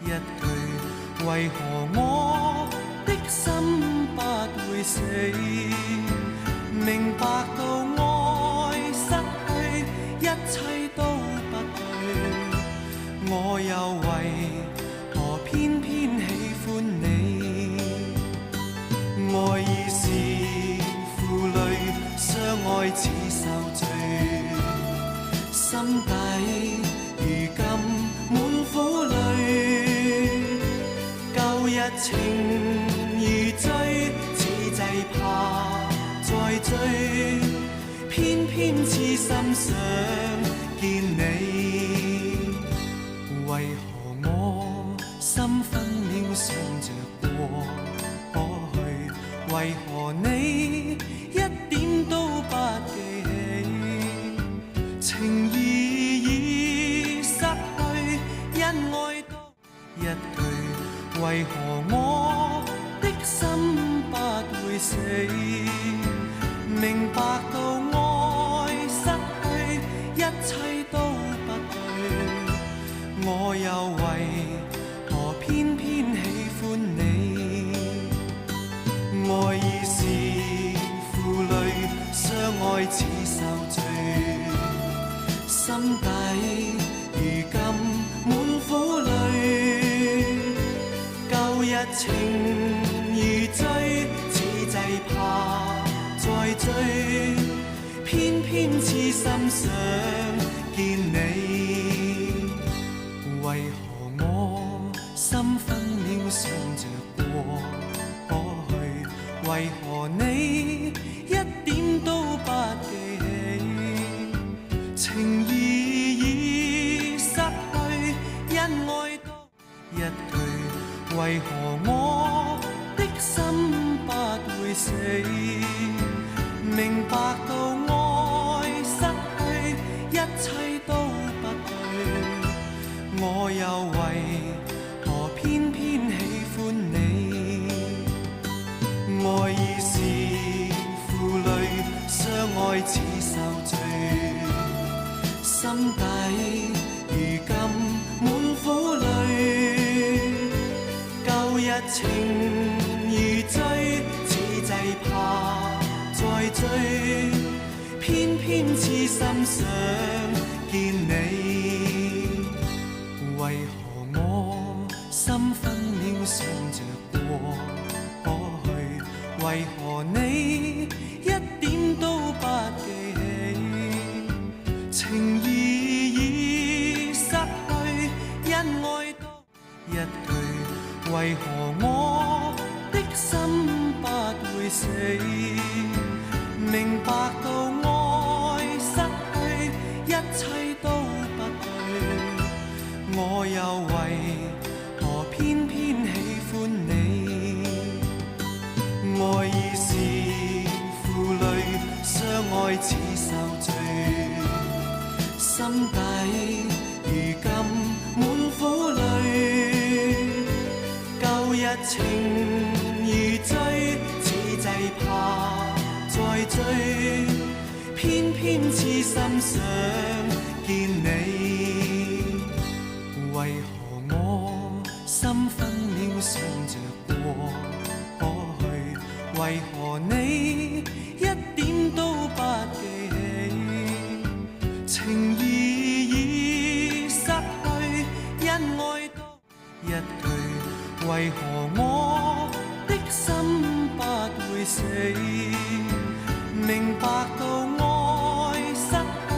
一句為何我的心不會死？明白到愛失去，一切都不對，我又為何偏偏喜歡你？愛已是負累，相愛似受罪，心底如今滿苦淚。舊日情如醉，此際怕再追，偏偏痴心想見你。為何我心分秒想着過去？為何你一點都不記起？情義已失去，因愛多一句，為何我的心不會死？明白到愛失去，一切都不對，我又為何偏偏喜歡你？愛已是負累，相愛似受罪，心底如今滿苦淚。舊日情如醉，此際怕再追，偏偏痴心想見你。為何我心分秒想着過去？為何你一點都不記起？情義已失去，因愛多一句，為何我的心不會死？明白到愛失去，一切都不對，我又為何偏偏喜歡你？愛已是負累，相愛似受罪，心底如今滿苦淚。舊日情如醉，此際怕再追，偏偏痴心想見你。為何我心分秒想着過去？為何你一點都不記起？情義已失去，因愛多一句，為何我的心不會死？明白到愛失去，一切都不對，我又為何偏偏喜歡你？愛已是負累，相愛似受罪，心底如今滿苦淚。舊日情如醉，此際怕再追，偏偏痴心想見你。為何我心分秒想着過去？為何你一點都不記起？情義已失去，因愛多一句，為何我的心不會死？明白到愛失去，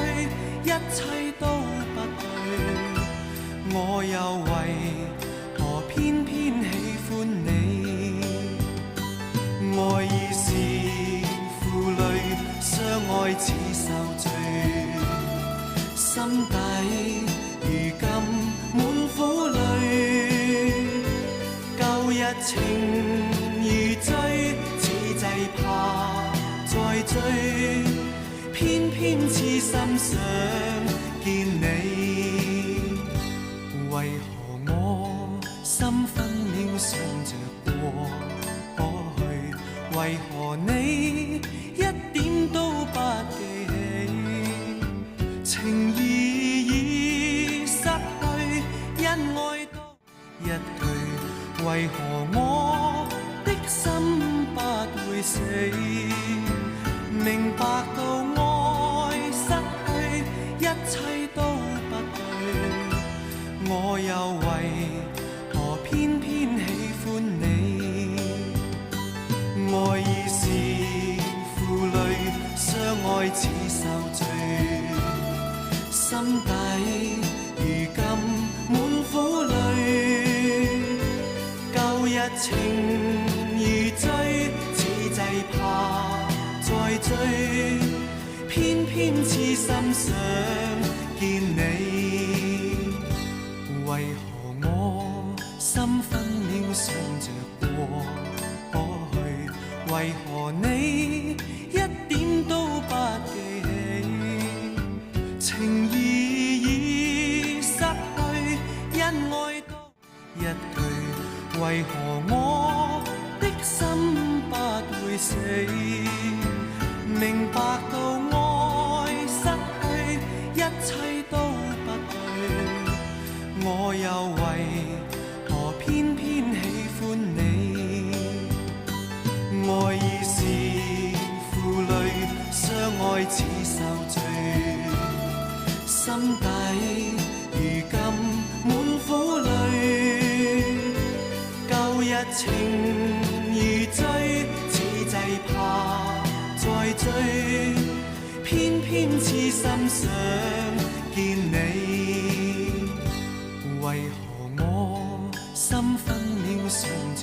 一切都不對，我又為何偏偏喜歡你？愛已是負累，相愛似受罪，心底如今滿苦淚。舊日情如醉，此際怕再追，偏偏痴心想見你。為何我心分秒想着過去？為何你一點都不記起？情義已失去，因愛多一句，為何我的心不會死？明白到愛失去，一切都不對，我又為何偏偏喜歡你？愛意是負累，相愛似受罪，心底如今滿苦淚。舊日情如醉，此際怕再追，偏偏痴心想見你。為何我心分秒想着過去？為何你一點都不記起？情義已失去，因愛多一句，為何我的心不會死？明白到愛失去，一切都不對，我又為何偏偏喜歡你？愛意是負累，相愛似受罪，心底如今滿苦淚。舊日情如醉，此際怕再追，偏偏痴心想見你。為何我心分秒想着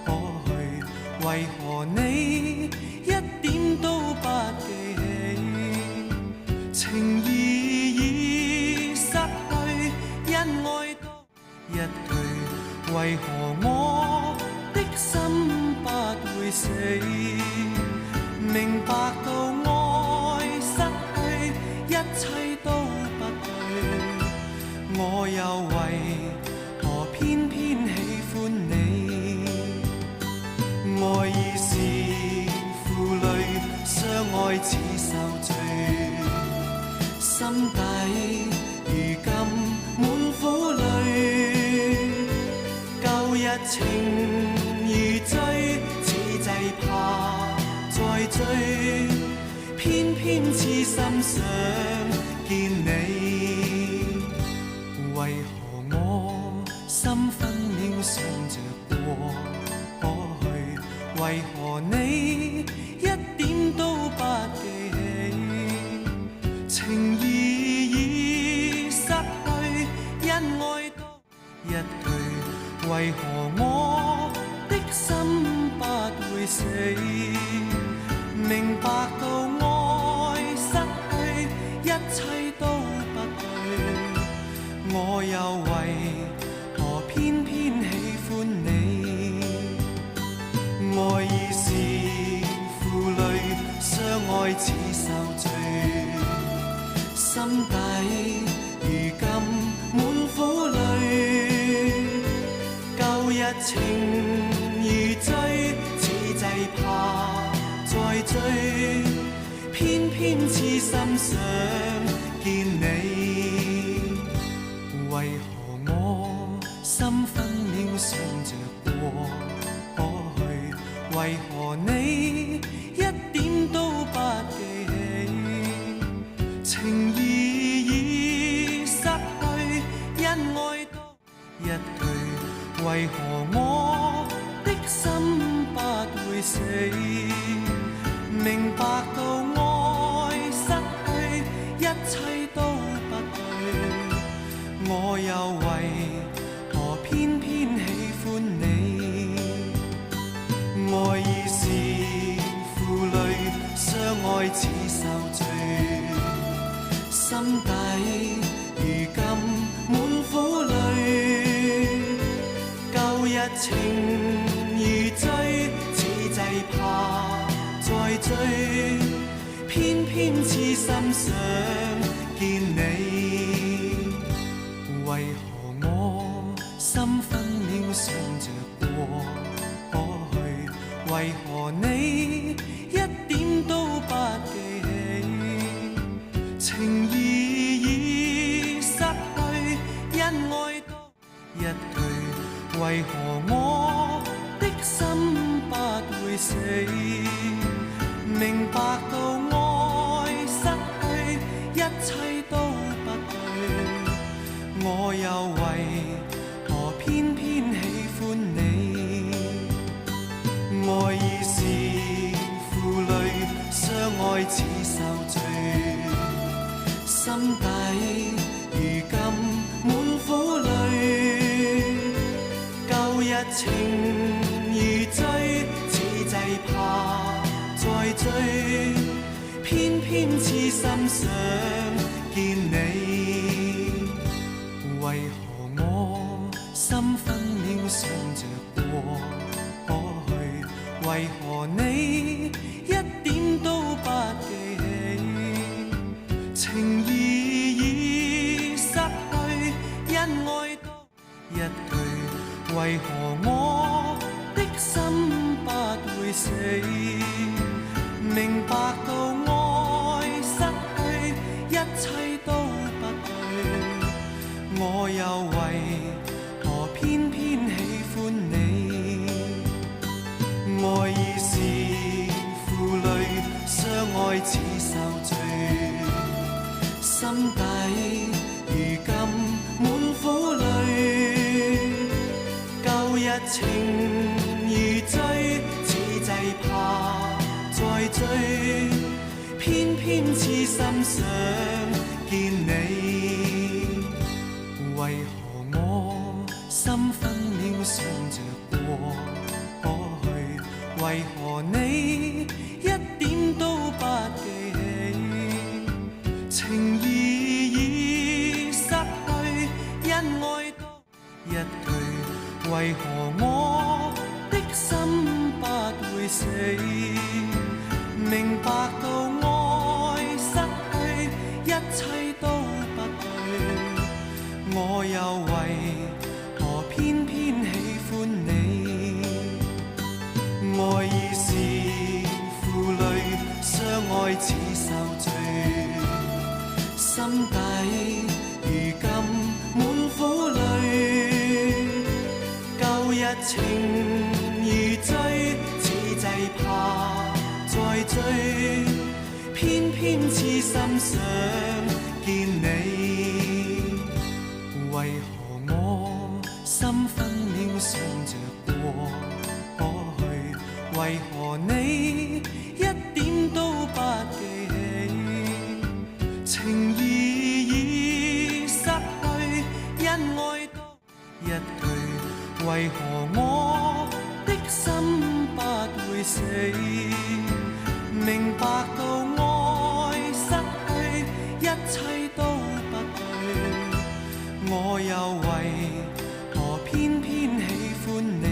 過去？為何你一點都不記起？情義已失去，因愛多一句，為何我的心不會死？明白到愛失去，一切都不對，我又為何偏偏喜歡你？愛意是負累，相愛似受罪，心底如今滿苦淚。舊日情如醉，此際怕再追，偏偏痴心想見你。為何我心分秒想着過去？為何你一點都不記起？情義已失去，因愛多一句，為何我的心不會死？明白到愛失去，一切都不對，我又為何偏偏喜歡你？愛意是負累，相愛似受罪，心底如今滿苦淚。舊日情如醉，此際怕再追，偏偏痴心想見你。為何我心分秒想着過去？為何你一點都不記起？情義已失去，因愛多一句，為何我的心不會死？明白到愛失去，一切都不對，我又為何偏偏喜歡你？愛意是負累，相愛似受罪，心底如今滿苦淚。舊日情如醉，此際怕再追，偏偏痴心想見你。為何我心分秒想着過去？為何你一點都不記起？情義已失去，因愛多一句，為何我的心不會死？明白到愛失去，一切都不對，我又為何偏偏喜歡你？愛已是負累，相愛似受罪，心底如今滿苦淚，舊日情如醉，此際怕再追，偏偏痴心想見你。為何我心分秒想着過去，為何你一點都不記起？情義已失去，因愛多一句，為何我的心不會死？明白到愛失去，一切都不對，我又為何偏偏喜歡你？愛已是負累，相愛似受罪，心底如今滿苦淚，舊日情如醉，此際怕再追，偏偏痴心想見你。為何我心分秒想着過去，為何你一點都不記起？情義已失去，因愛多一句，為何我的心不會死？明白到愛失去，一切都不對，我又為何偏偏喜歡你？愛已是負累，相愛似受罪，心底如今滿苦淚，舊日情如醉，此際怕再追，偏偏痴心想見你。為何我心分秒想着過去，為何你一點都不記起？情義已失去，因愛多一句，為何我的心不會死？明白到愛失去，一切都不對，我又為何偏偏喜歡你？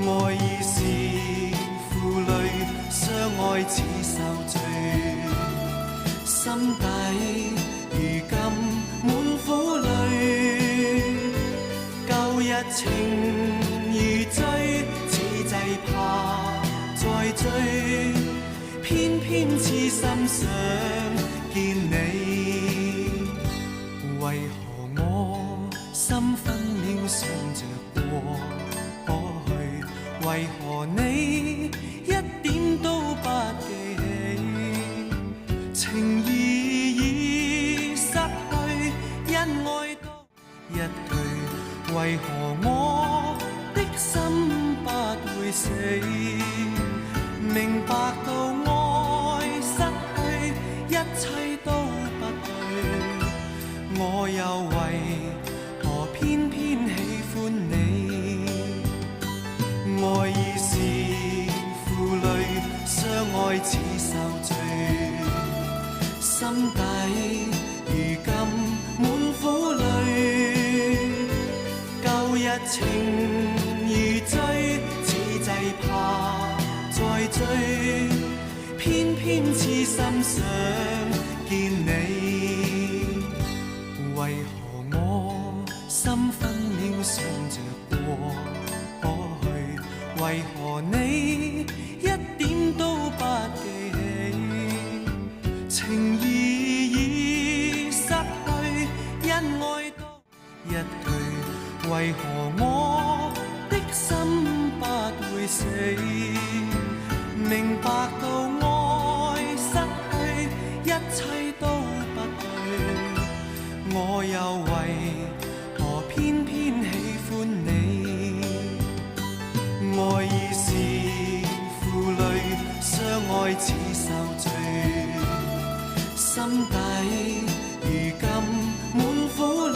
愛已是負累，相愛似受罪，心底如今滿苦淚，舊日情如醉，此際怕再追，偏偏痴心想見你。為何我心分秒想着過去，為何你一點都不記起？情義已失去，因愛多一句，為何我的心不會死？明白到愛失去，一切都不對，我又為何偏偏喜歡你？愛已是負累，相愛似受罪，心底如今滿苦淚，舊日情如醉，此際怕再追，偏偏痴心想見你。為何我心分秒想着過去，為何你一點都不記起？情義已失去，因愛多一為何我的心不會死？明白到愛失去，一切都不對，我又為何偏偏喜歡你？愛已是負累，相愛似受罪，心底如今滿苦淚。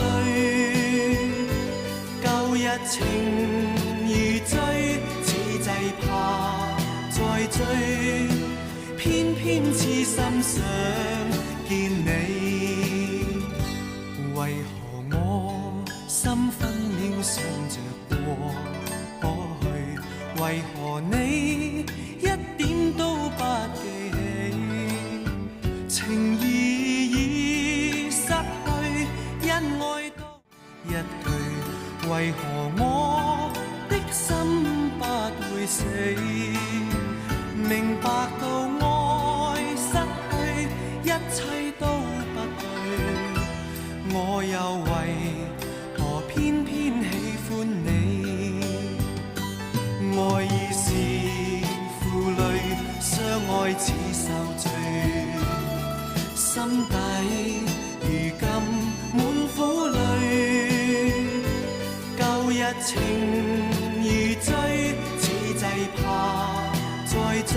舊日情如醉，此際怕再追，偏偏痴心想見你。為何我心分秒想着過去？為何你一點都不記起？情義已失去，因愛多一句。為何我的心不會死？明白到愛失去，一切都不對，我又為何偏偏喜歡你？愛已是負累，相愛似受罪，心底如今滿苦淚。舊日情如醉，此際怕再追，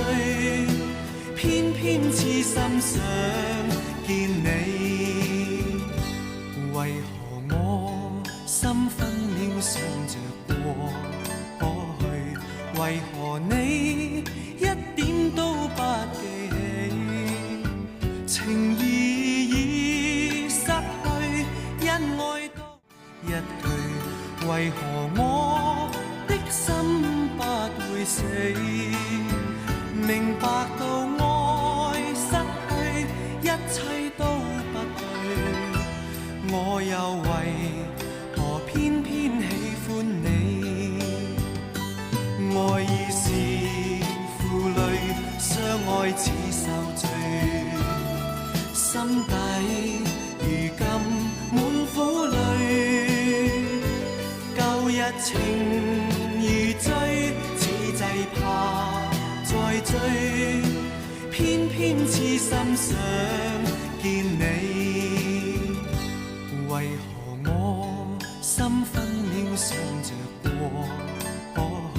偏偏痴心想見你。為何我心分秒想着過去？為何你一點都不記起？情義已失去，因愛多一句。為何我的心不會死？明白到愛失去，一切都不對，我又為何偏偏喜歡你？愛已是負累，相愛似受罪，心底如今滿苦淚。舊日情如醉，此際怕再追，偏偏痴心想見你。為何我心分秒想着過去？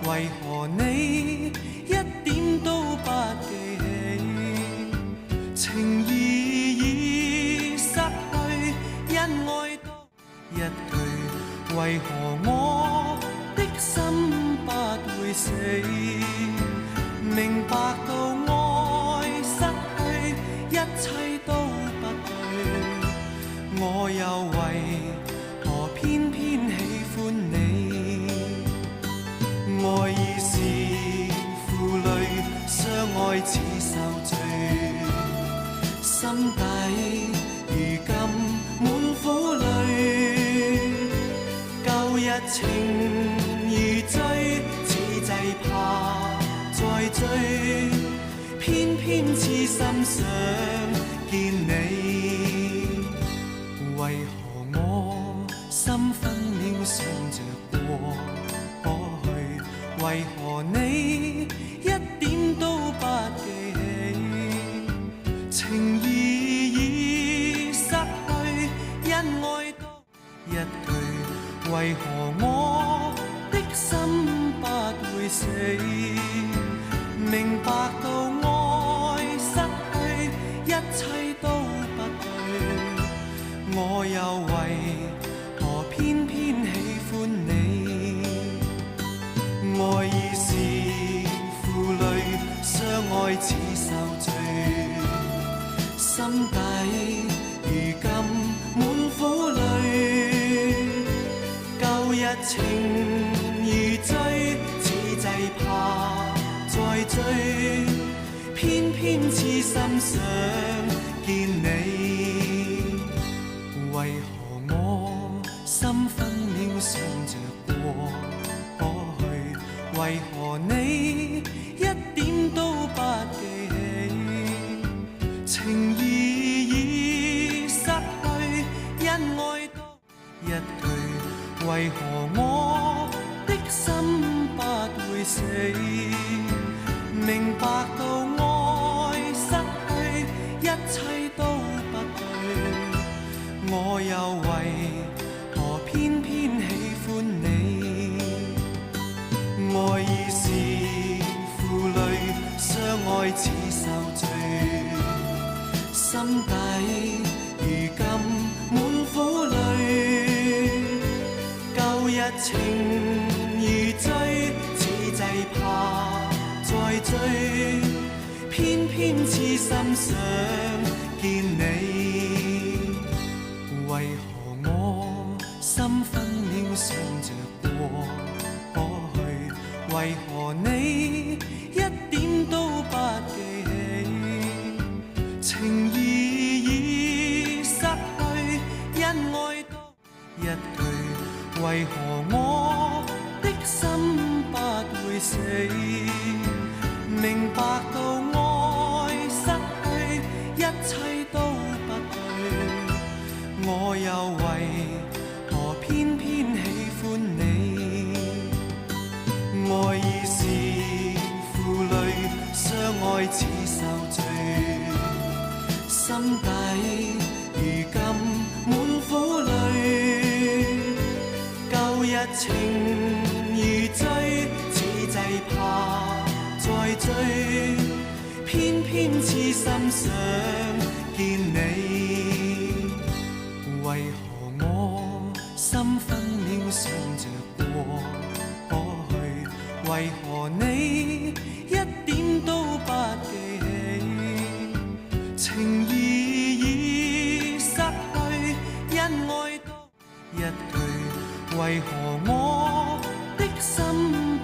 為何你一點都不記起？情義已失去，因愛多一句。為何我的心不會死？明白到愛失去，一切都不對，我又為何偏偏喜歡你？愛已是負累，相愛似受罪，心底如今滿苦淚。舊日情如醉，此際怕再追，偏偏痴心想見你。為何我心分秒想着過去？為何你一點都不記起？情義已失去，因愛多一句。為何我的心不會死？明白到愛失去，一切都不對，我又為何偏偏喜歡你？愛已是負累，相愛似受罪，心底如今滿苦淚。舊日情如醉，此際怕再追，偏偏痴心想見你。為何我心分秒想着過去？為何你一點都不記起？情義已失去，因愛多一句。為何我的心不會死？明白到愛失去，一切都不對，我又為何偏偏喜歡你？愛意是負累，相愛似受罪，心底如今滿苦淚。舊日情如醉，此際怕再追，偏偏痴心想見你。為何我心分秒想着過去？為何你一點都不記起？情義已失去，因愛多一句，為何我的心不會死？明白到愛失去，一切都不對，我又為何偏偏喜歡你？愛意是負累，相愛似受罪，心底如今滿苦淚。舊日情如醉，此際怕再追，偏偏痴心想見你。為何我心分秒想着過去？為何你一點都不記起？情義已失去，因愛多一句，為何我的心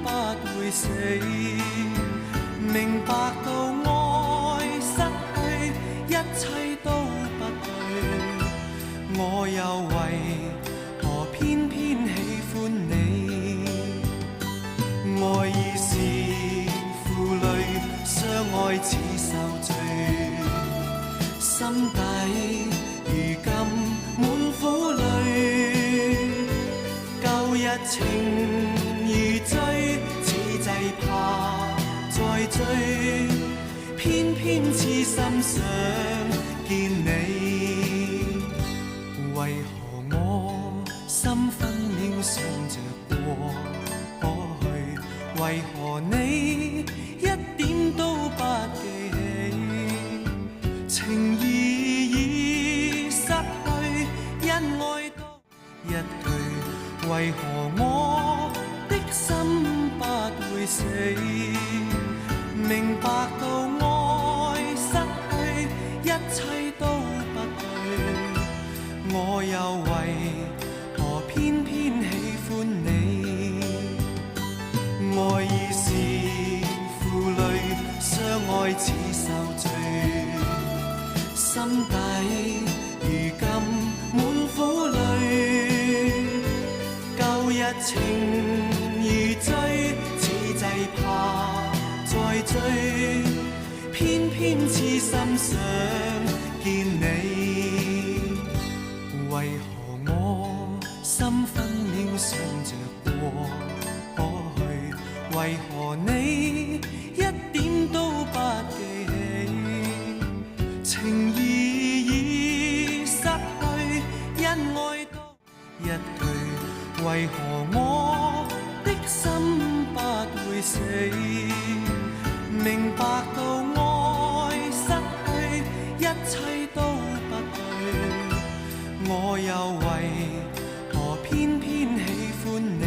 不會死？明白到愛失去，一切都不對，我又為何偏偏喜歡你？愛意是負累，相愛似受罪，心底如今滿苦淚。舊日情如醉，此際怕再追，偏偏痴心想見你。為何我心分秒想着過去？為何你一點都不記起？情義已失去，因愛多一句，為何我的心不會死？明白到愛失去，一切都不對，我又為何偏偏喜歡你？愛意是負累，相愛似受罪，心底如今滿苦淚。舊日情如醉，此際怕再追，偏偏痴心想見你。為何我心分秒想着過去？為何你一點都不記起？情義已失去，因愛多一句，為何我的心不會死？明白到愛失去，一切都不對，我又為何偏偏喜歡你？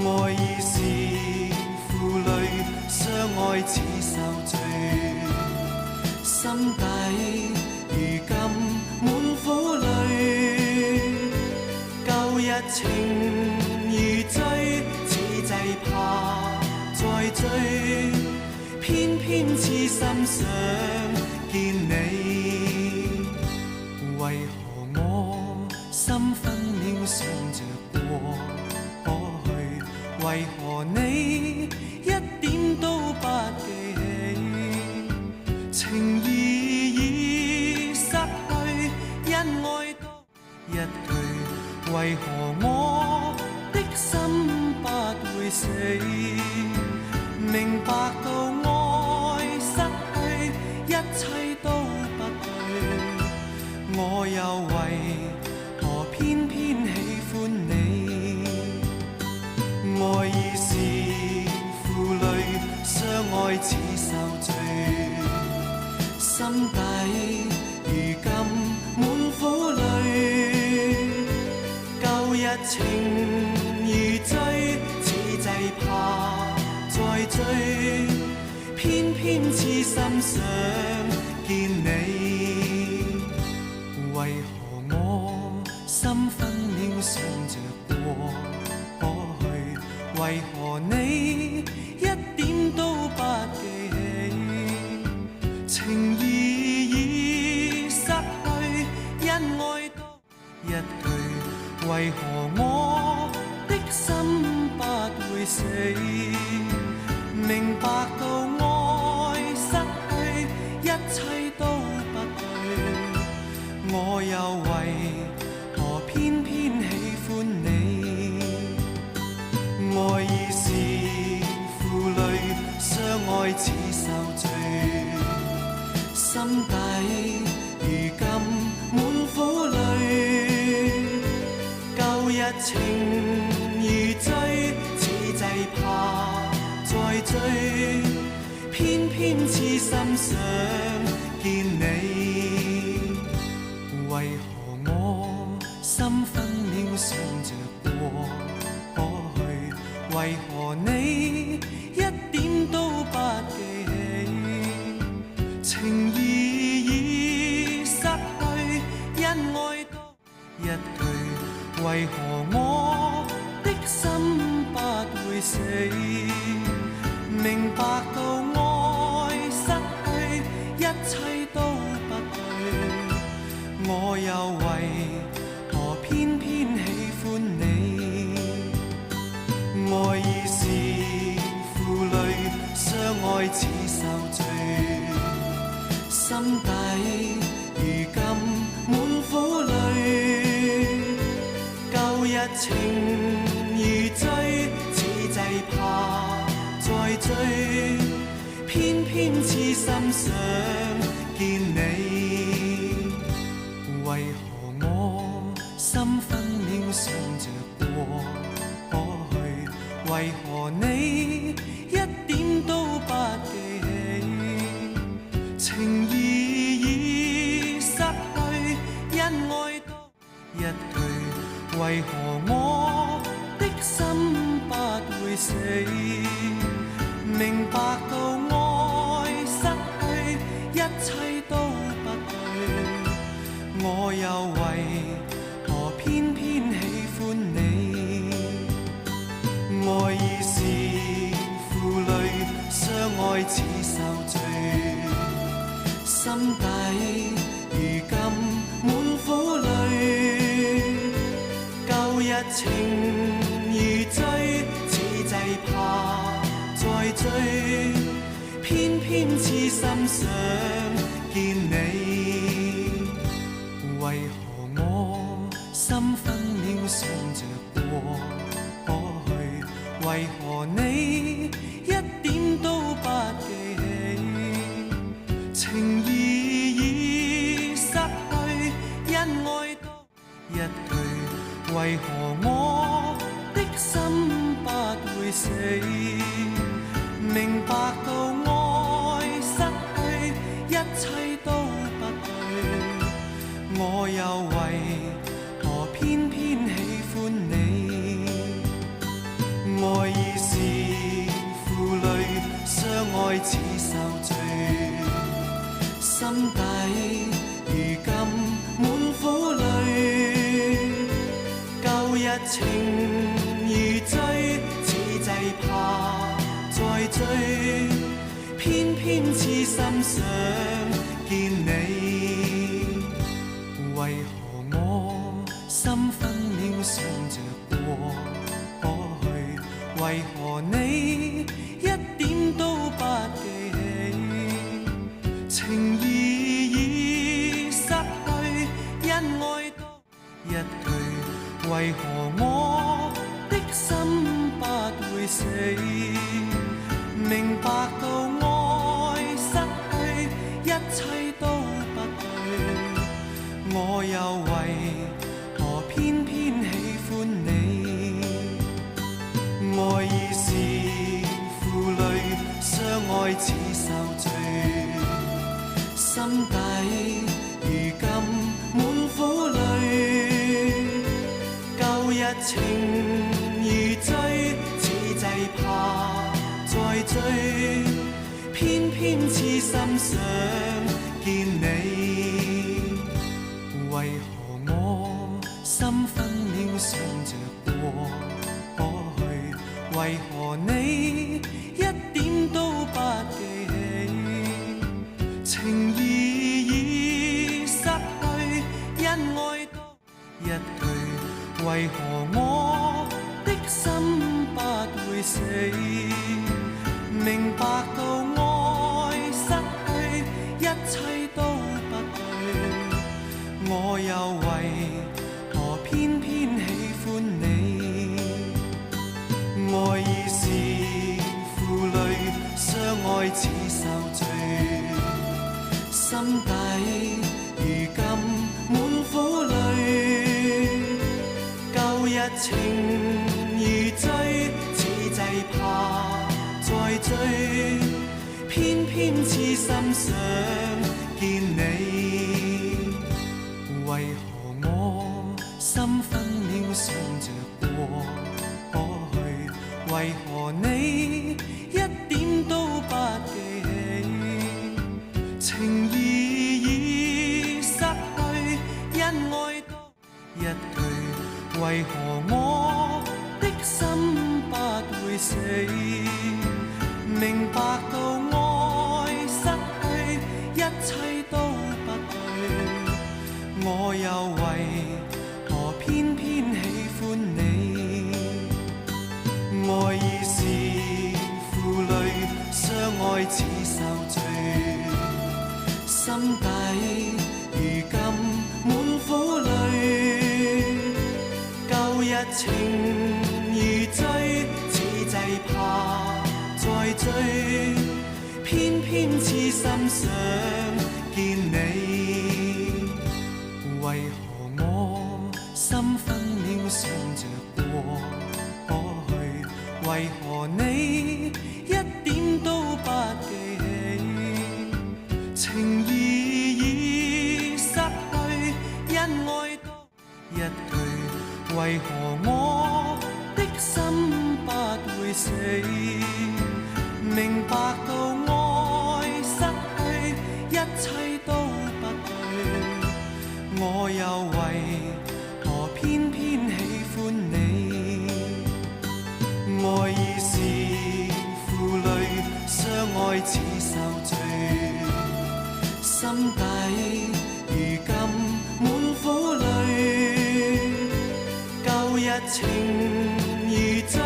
愛意是負累，相愛似受罪，心底如今滿苦淚。舊日情如醉，此際怕再追，偏偏痴心想見你。為何我心分秒想着過去？為何你一點都不記起？情義已失去，因愛多一句，為何我的心不會死？明白到愛失去，一切都不對，我又為何偏偏喜歡你？愛已是負累，相愛似受罪，心底如今滿苦淚。舊日情如醉，此際怕再追，偏偏痴心想見你。為何我心分秒想着過去？為何你一點都不記起？情義已失去，因愛多一句。為何我的心不會死？明白到愛失去，一切都不對，我又為何偏偏喜歡你？愛已是負累，相愛似受罪，心底如今滿苦淚。舊日情如醉，此際怕再追，偏偏痴心想見你。為何我心分秒想着過去？為何你一點都不記起？情義已失去，因愛多一句。為何我的心不會死？明白到愛失去，一切都不對，我又為何偏偏喜歡你？愛已是負累，相愛似受罪，心底如今滿苦淚。舊日情如醉，此際怕再追，偏偏痴心想見你。為何我心分秒想着過去？為何你一點都不記起？情義已失去，因愛多一句。為何我的心不會死？明白到愛失去，一切都不對，我又為何偏偏喜歡你？愛已是負累，相愛似受罪，心底如今滿苦淚。舊日情如醉，此際怕再追，偏偏痴心想見你。為何我心分秒想着過去？為何你一點都不記起？情義已失去，因愛多一句。為何我的心不會死？明白到愛失去，一切都不對，我又為何偏偏喜歡你？愛已是負累，相愛似受罪，心底如今滿苦淚。舊日情如醉，此際怕再追，偏偏痴心想見你。為何我心分秒想着過去？為何你一點都不記起？情義已失去，因愛多一句。為何我的心不會死？明白到愛失去，一切都不對，我又為何偏偏喜歡你？愛已是負累，相愛似受罪，心底如今滿苦淚。舊日情如醉，此際怕再追，偏偏痴心想見你。為何我心分秒想着過去？為何你一點都不記起？情義已失去，因愛多一句，為何我的心不會死？明白到愛失去，一切都不對，我又為何偏偏喜歡你？愛已是負累，相愛似受罪，心底如今滿苦淚。舊日情如醉，此際怕再追，偏偏痴心想見你。為何我心分秒想着過去？為何你一點都不記起？情義已失去，因愛多一句，為何我的心不會死？明白到愛失去，一切都不對，我又為何偏偏喜歡你？愛已是負累，相愛似受罪，心底如今滿苦淚。舊日情如醉，此際怕再追，偏偏痴心想見你。為何我心分秒想着過去？為何你一點都不記起？情義已失去，因愛多一句，為何我的心不會死？明白到愛失去，一切都不對，我又為何偏偏喜歡你？愛已是負累，相愛似受罪，心底如今滿苦淚。舊日情如醉，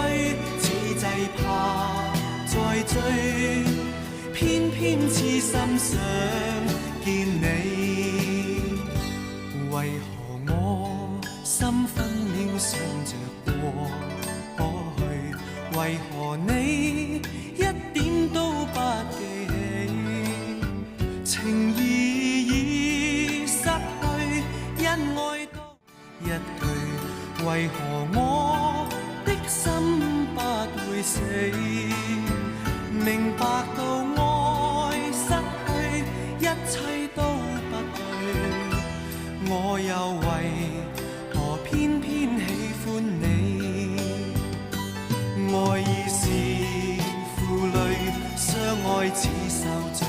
此際怕再追，偏偏痴心想見你。為何我心分秒想着過去？為何你一點都不記起？情義已失去，因愛多一句，為何我的心不會死？明白到愛失去，一切都不對，我又為何偏偏喜歡你？愛已是負累，相愛似受罪，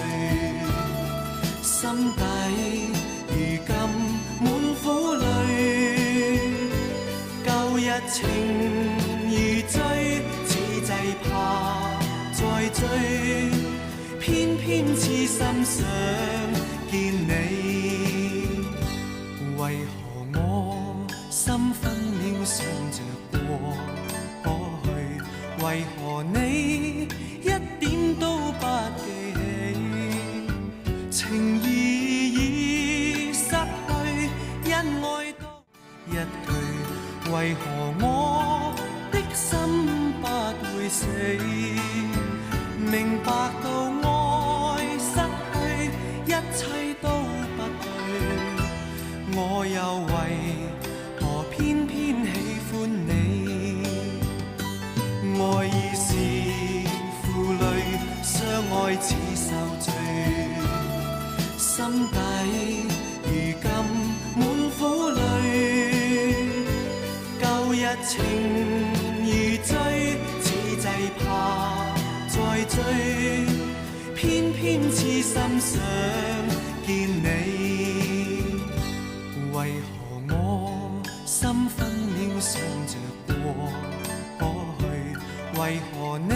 心底如今滿苦淚。舊日情如醉，此際怕再追，偏偏痴心想見你。為何我心分秒想着過去？為何你一點都不記起？情義已失去，因愛多一句，為何我的心不會死？明白到愛失去，一切都不對，我又為何偏偏喜歡你？愛已是負累，相愛似受罪，心底如今滿苦淚。舊日情如醉，此際怕再追，偏偏痴心想見你。為何我心分秒想着過去？為何你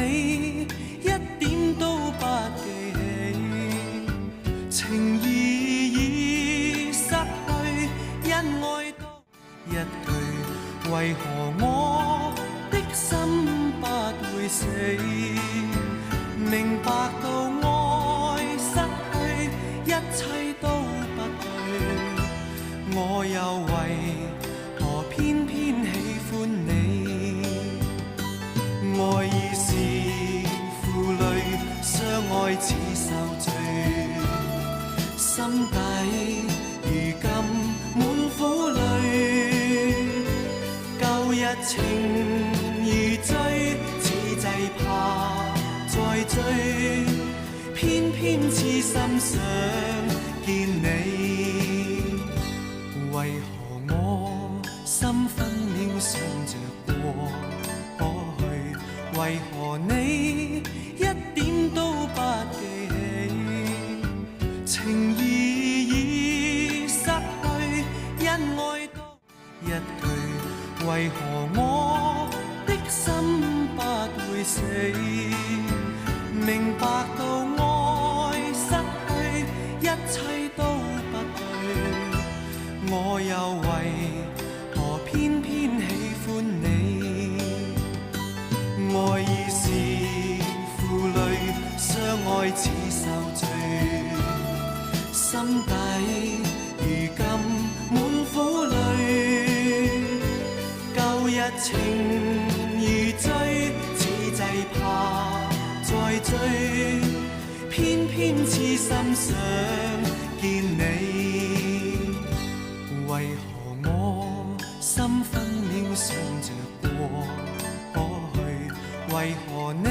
一點都不記起？情義已失去，因愛都一退，為何我的心不會死？明白到愛失去，一切都不對，我又為何偏偏喜歡你？愛已是負累，相愛似受罪，心底如今滿苦淚。舊日情如醉，此際怕再追，偏偏痴心想見你。為何我心分秒想着過去？為何你一點都不記起？情義已失去，因愛都一退，為何我的心不會死？明白到愛失去，一切都不對，我又為何偏偏喜歡你？愛已是負累，相愛似受罪，心底如今滿苦淚。舊日情如醉，此際怕再追，偏偏痴心想見你。為何我心分秒想着過去？為何你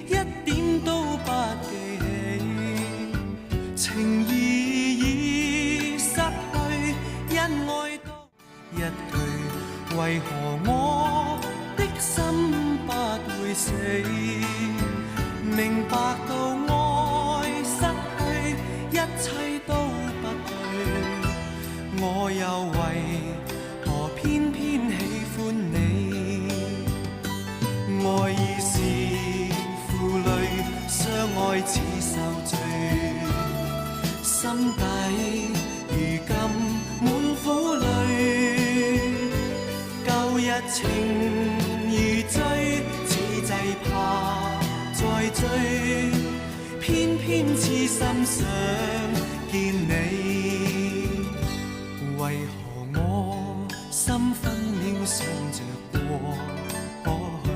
一點都不記起？情義已失去，因愛都一退，為何我的心不會死？明白到愛失去，一切都不對，我又為何偏偏喜歡你？愛已是負累，相愛似受罪，心底如今滿苦淚。舊日情如醉，此際怕再追，偏偏痴心想見你。為何我心分秒想着過去？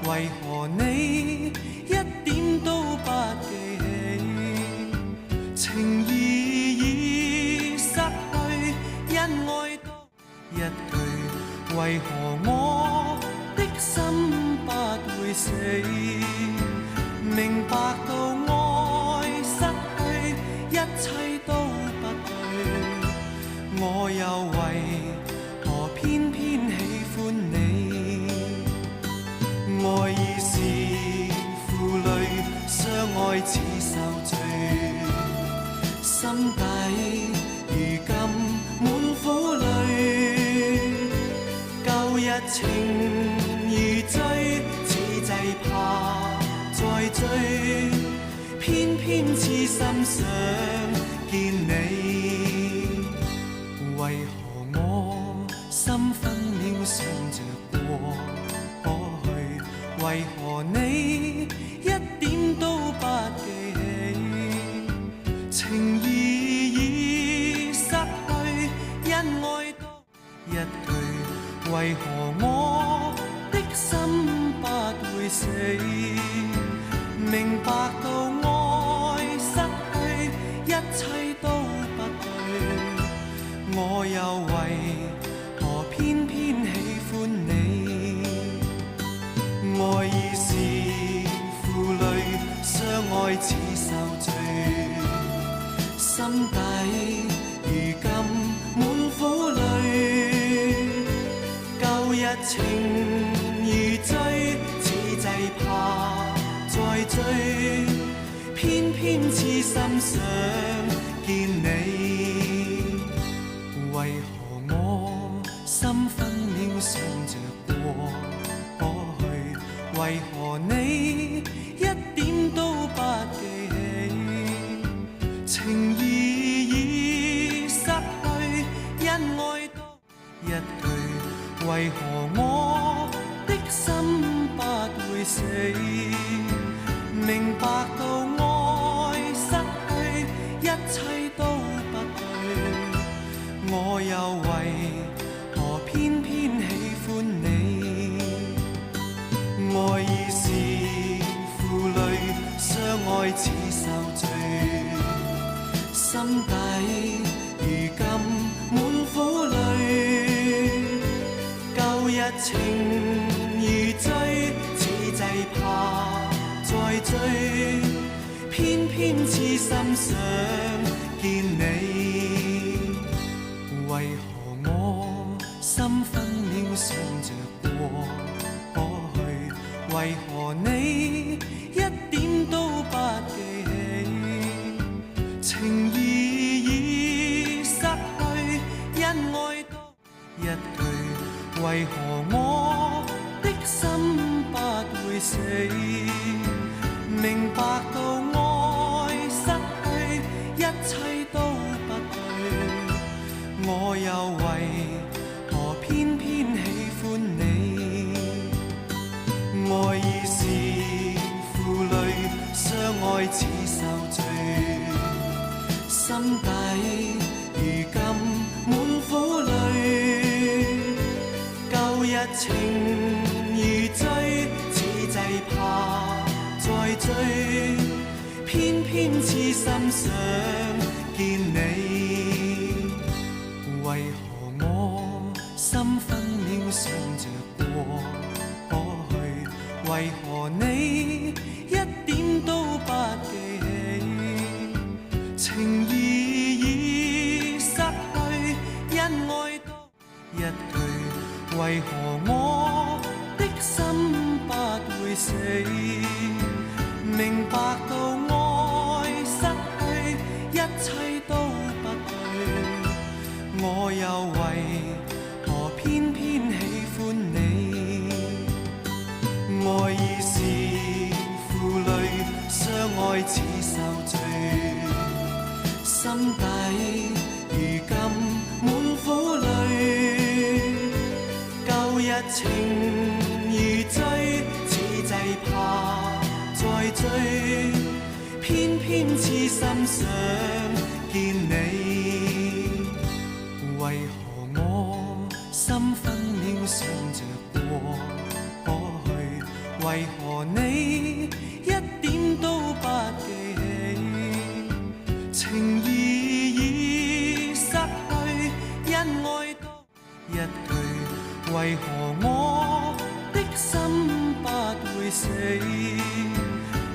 為何你一點都不記起？情義已失去，因愛都一退，為何我的心不會死？明白到愛失去，一切都不對，我又為何偏偏喜歡你？愛已是負累，相愛似受罪，心底如今滿苦淚。舊日情如醉，此際怕再追，偏偏痴心想見你。為何我心分秒想着過去？為何你一點都不記起？情義已失去，因愛都一退，為為何我的心不會死？明白到愛失去，一切都不對，我又為何偏偏喜歡你？愛已是負累，相愛似受罪，心底如今滿苦淚。舊日情如醉，此際怕再追，偏偏痴心想見你。為何我心分秒想着過去？為何你一點都不記起？情義已失去，因愛多一句。為何我的心不會死？明白到愛失去，一切都不對，我又為何偏偏喜歡你？愛已是負累，相愛似受罪，心底如今滿苦淚。舊日情如醉，此際怕再追，偏偏痴心想見你。為何我心分秒想着過去？為何你一點都不記起？情義已失去，因愛多一句。為何我的心不會死？明白到愛失去，一切都不對，我又為何偏偏喜歡你？愛已是負累，相愛似受罪，心底如今滿苦淚。舊日情如醉，此際怕再追，偏偏痴心想見你。為何我心分秒想着過去？為何你一點都不記起？情義已失去，因愛多一句。為何我的心不會死？明白到愛失去，一切都不對，我又為何偏偏喜歡你？愛已是負累，相愛似受罪，心底如今滿苦淚。舊日情如醉，此際怕再追，偏偏痴心想見你。為何我心分秒想着過去？為何你一點都不記起？情義已失去，因愛多一句。為何我的心不會死？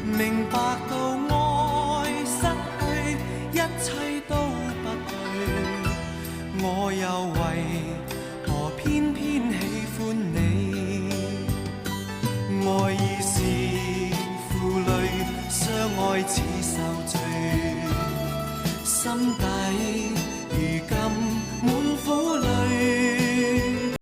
明白到愛失去，一切都不對，我又為何偏偏喜歡你？愛已是負累，相愛似受罪，心底如今滿苦淚。